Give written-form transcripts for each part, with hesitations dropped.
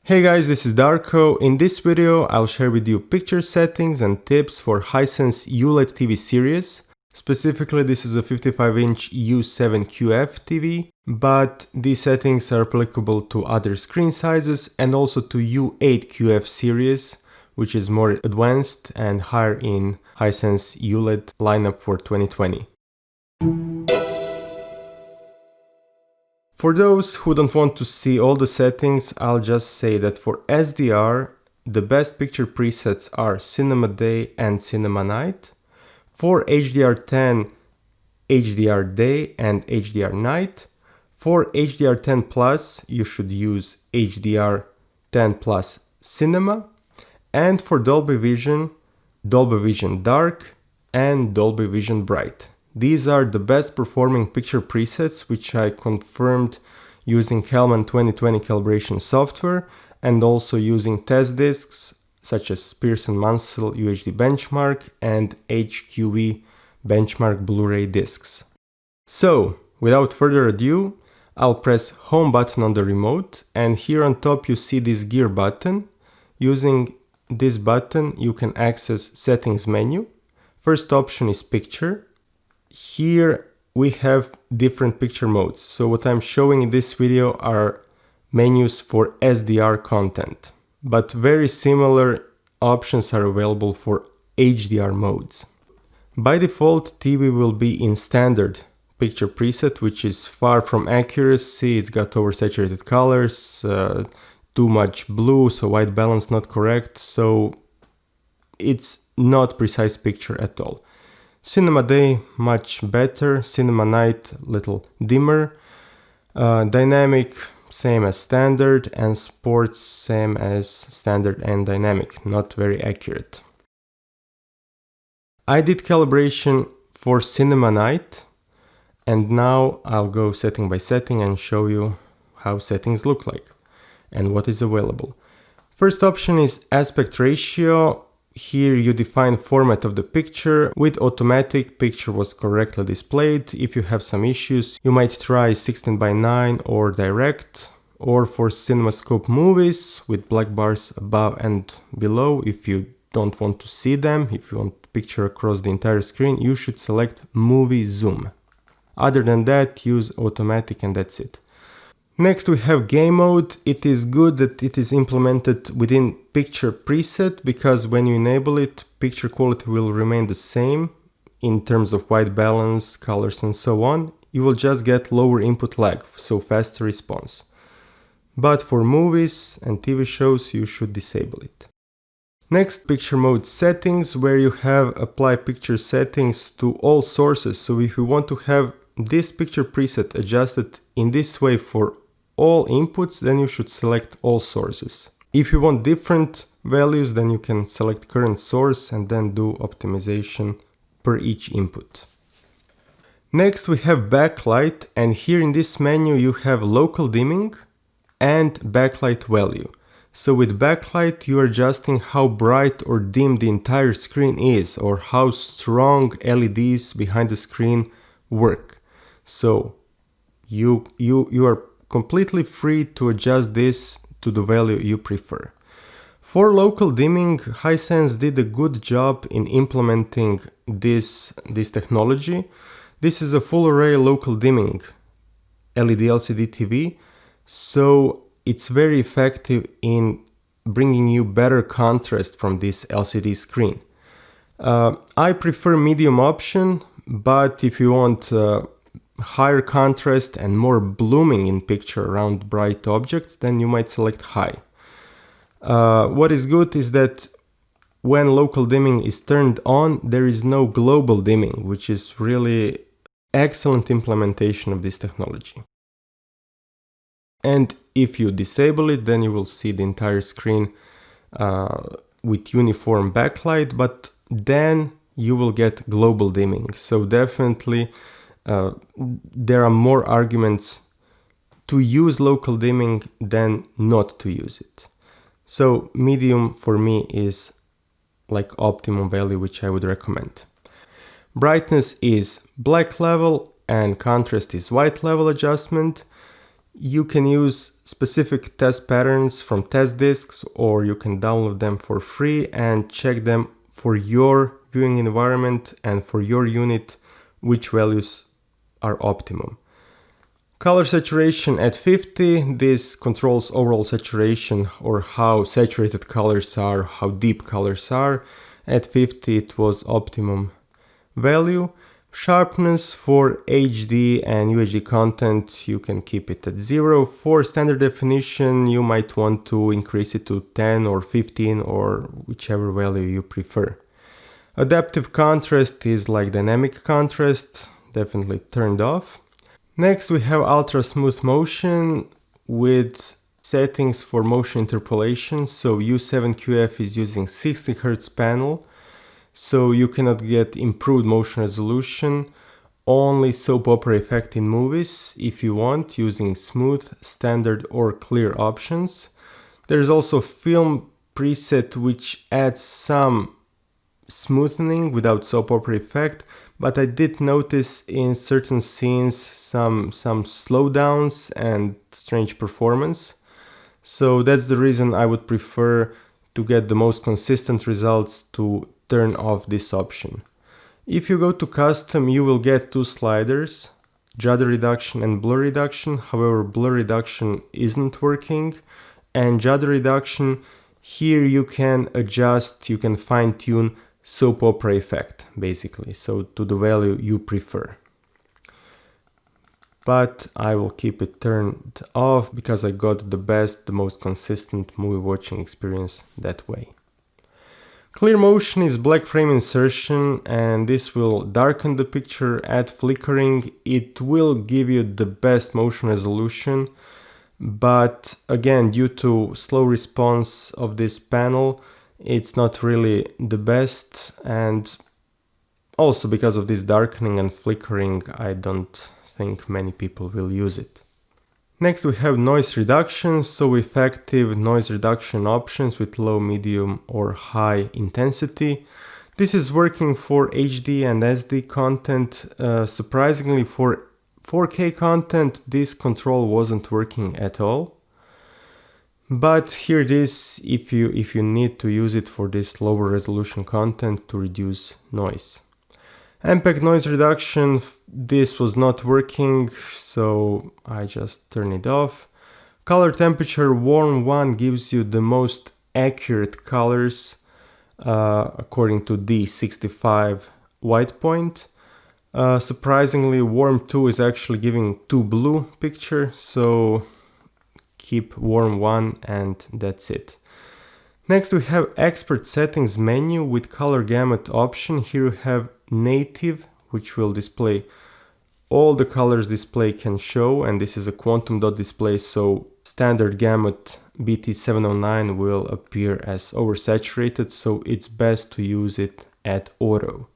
Hey guys, this is Darko. In this video, I'll share with you picture settings and tips for Hisense ULED TV series. Specifically, this is a 55-inch U7QF TV, but these settings are applicable to other screen sizes and also to U8QF series, which is more advanced and higher in Hisense ULED lineup for 2020. For those who don't want to see all the settings, I'll just say that for SDR, the best picture presets are Cinema Day and Cinema Night. For HDR10, HDR Day and HDR Night. For HDR10 Plus, you should use HDR10 Plus Cinema. And for Dolby Vision Dark and Dolby Vision Bright. These are the best performing picture presets which I confirmed using CalMAN 2020 calibration software and also using test discs such as Pearson Mansell UHD benchmark and HQV benchmark Blu-ray discs. So, without further ado, I'll press home button on the remote, and here on top you see this gear button. Using this button you can access settings menu. First option is picture. Here we have different picture modes, so what I'm showing in this video are menus for SDR content, but very similar options are available for HDR modes. By default, TV will be in standard picture preset, which is far from accuracy. It's got oversaturated colors, too much blue, so white balance not correct, so it's not precise picture at all. Cinema Day, much better. Cinema Night, little dimmer. Dynamic, same as standard. And sports, same as standard and dynamic, not very accurate. I did calibration for Cinema Night, and now I'll go setting by setting and show you how settings look like and what is available. First option is aspect ratio. Here you define format of the picture. With automatic, picture was correctly displayed. If you have some issues, you might try 16:9 or direct, or for CinemaScope movies with black bars above and below. If you don't want to see them, if you want picture across the entire screen, you should select movie zoom. Other than that, use automatic and that's it. Next we have game mode. It is good that it is implemented within picture preset, because when you enable it, picture quality will remain the same in terms of white balance, colors and so on. You will just get lower input lag, so faster response. But for movies and TV shows you should disable it. Next, picture mode settings, where you have apply picture settings to all sources. So if you want to have this picture preset adjusted in this way for all inputs, then you should select all sources. If you want different values, then you can select current source and then do optimization per each input. Next we have backlight, and here in this menu you have local dimming and backlight value. So with backlight you are adjusting how bright or dim the entire screen is, or how strong LEDs behind the screen work. So you are completely free to adjust this to the value you prefer. For local dimming, Hisense did a good job in implementing this technology. This is a full array local dimming LED LCD TV, so it's very effective in bringing you better contrast from this LCD screen. I prefer medium option, but if you want higher contrast and more blooming in picture around bright objects, then you might select high. What is good is that when local dimming is turned on, there is no global dimming, which is really excellent implementation of this technology. And if you disable it, then you will see the entire screen with uniform backlight, but then you will get global dimming. So definitely there are more arguments to use local dimming than not to use it. So medium for me is like optimum value, which I would recommend. Brightness is black level and contrast is white level adjustment. You can use specific test patterns from test discs, or you can download them for free and check them for your viewing environment and for your unit, which values are optimum. Color saturation at 50, this controls overall saturation, or how saturated colors are, how deep colors are. At 50 it was optimum value. Sharpness for HD and UHD content, you can keep it at 0. For standard definition, you might want to increase it to 10 or 15 or whichever value you prefer. Adaptive contrast is like dynamic contrast, definitely turned off. Next we have ultra smooth motion with settings for motion interpolation. So U7QF is using 60 Hz panel, so you cannot get improved motion resolution, only soap opera effect in movies if you want, using smooth, standard or clear options. There's also film preset which adds some smoothing without soap opera effect, but I did notice in certain scenes some slowdowns and strange performance. So that's the reason I would prefer, to get the most consistent results, to turn off this option. If you go to custom, you will get two sliders, judder reduction and blur reduction. However, blur reduction isn't working, and judder reduction, here you can adjust, you can fine tune soap opera effect, basically, so to the value you prefer. But I will keep it turned off because I got the best, the most consistent movie watching experience that way. Clear motion is black frame insertion, and this will darken the picture, add flickering. It will give you the best motion resolution, but again, due to slow response of this panel, it's not really the best, and also because of this darkening and flickering, I don't think many people will use it. Next we have noise reduction, so effective noise reduction options with low, medium or high intensity. This is working for HD and SD content. Surprisingly, for 4K content this control wasn't working at all. But here it is if you need to use it for this lower resolution content to reduce noise. MPEG noise reduction, this was not working, so I just turn it off. Color temperature, warm 1 gives you the most accurate colors according to D65 white point. Surprisingly, warm 2 is actually giving too blue picture, so keep warm 1 and that's it. Next we have expert settings menu with color gamut option. Here you have native, which will display all the colors display can show, and this is a quantum dot display, so standard gamut BT709 will appear as oversaturated, so it's best to use it at auto.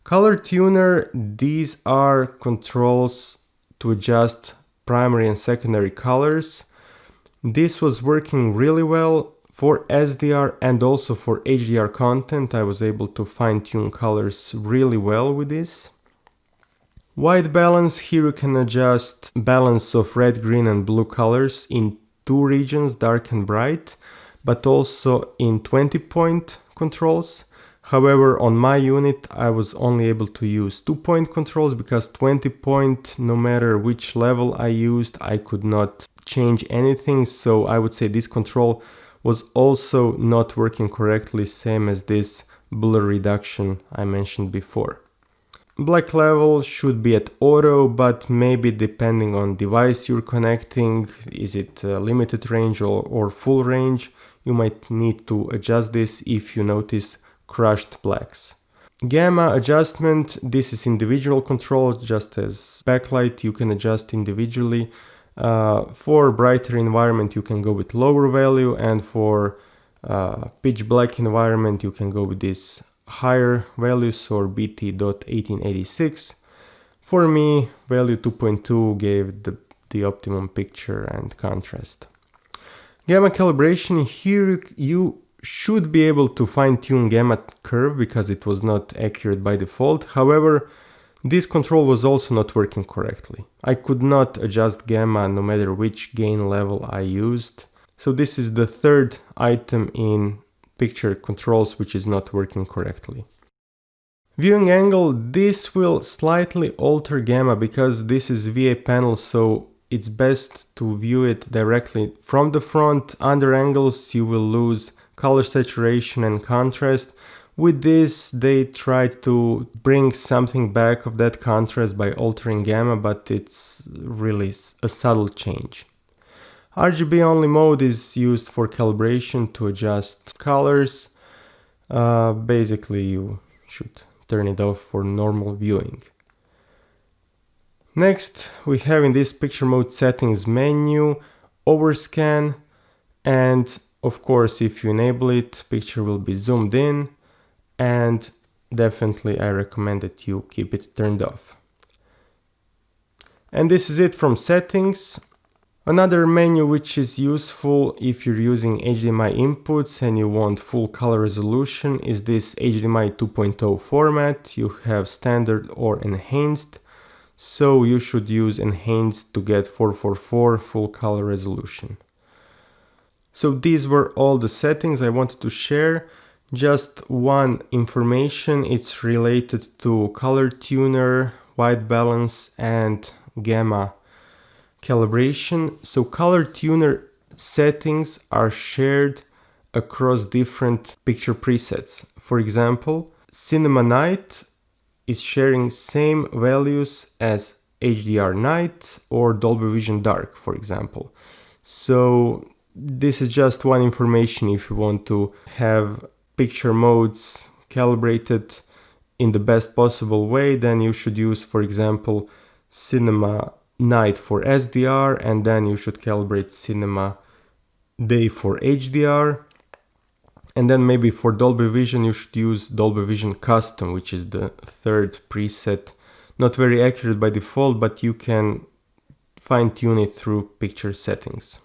Color tuner, these are controls to adjust primary and secondary colors. This was working really well for SDR and also for HDR content. I was able to fine-tune colors really well with this. White balance, here you can adjust balance of red, green and blue colors in two regions, dark and bright, but also in 20-point controls. However, on my unit I was only able to use 2-point controls because 20-point, no matter which level I used, I could not change anything, so I would say this control was also not working correctly, same as this blur reduction I mentioned before. Black level should be at auto, but maybe depending on device you're connecting, is it limited range or full range, you might need to adjust this if you notice crushed blacks. Gamma adjustment, this is individual control, just as backlight you can adjust individually. For brighter environment you can go with lower value, and for pitch black environment you can go with this higher values or BT.1886. For me, value 2.2 gave the optimum picture and contrast. Gamma calibration, here you should be able to fine-tune gamma curve because it was not accurate by default. However, This control was also not working correctly. I could not adjust gamma no matter which gain level I used. So this is the third item in picture controls which is not working correctly. Viewing angle, this will slightly alter gamma because this is VA panel, so it's best to view it directly from the front. Under angles you will lose color saturation and contrast. With this they tried to bring something back of that contrast by altering gamma, but it's really a subtle change. RGB only mode is used for calibration to adjust colors. Basically you should turn it off for normal viewing. Next we have in this picture mode settings menu, overscan, and of course if you enable it, picture will be zoomed in, and definitely I recommend that you keep it turned off. And this is it from settings. Another menu which is useful if you're using HDMI inputs and you want full color resolution is this HDMI 2.0 format. You have standard or enhanced, so you should use enhanced to get 444 full color resolution. So these were all the settings I wanted to share. Just one information, it's related to color tuner, white balance and gamma calibration. So color tuner settings are shared across different picture presets. For example, Cinema Night is sharing same values as HDR Night or Dolby Vision Dark, for example. So this is just one information. If you want to have picture modes calibrated in the best possible way, then you should use, for example, Cinema Night for SDR, and then you should calibrate Cinema Day for HDR, and then maybe for Dolby Vision you should use Dolby Vision Custom, which is the third preset. Not very accurate by default, but you can fine-tune it through picture settings.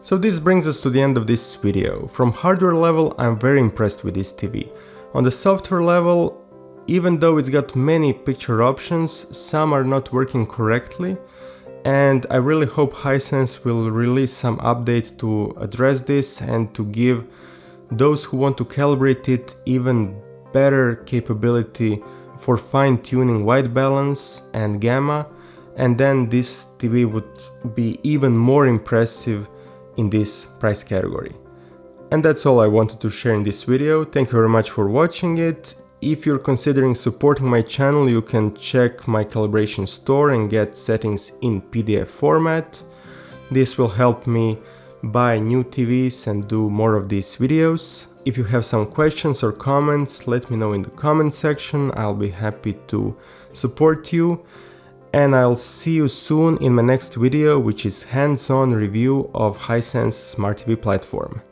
So this brings us to the end of this video. From hardware level, I'm very impressed with this TV. On the software level, even though it's got many picture options, some are not working correctly, and I really hope Hisense will release some update to address this and to give those who want to calibrate it even better capability for fine-tuning white balance and gamma, and then this TV would be even more impressive in this price category. And that's all I wanted to share in this video. Thank you very much for watching it. If you're considering supporting my channel, you can check my calibration store and get settings in PDF format. This will help me buy new TVs and do more of these videos. If you have some questions or comments, let me know in the comment section. I'll be happy to support you. And I'll see you soon in my next video, which is hands-on review of Hisense Smart TV platform.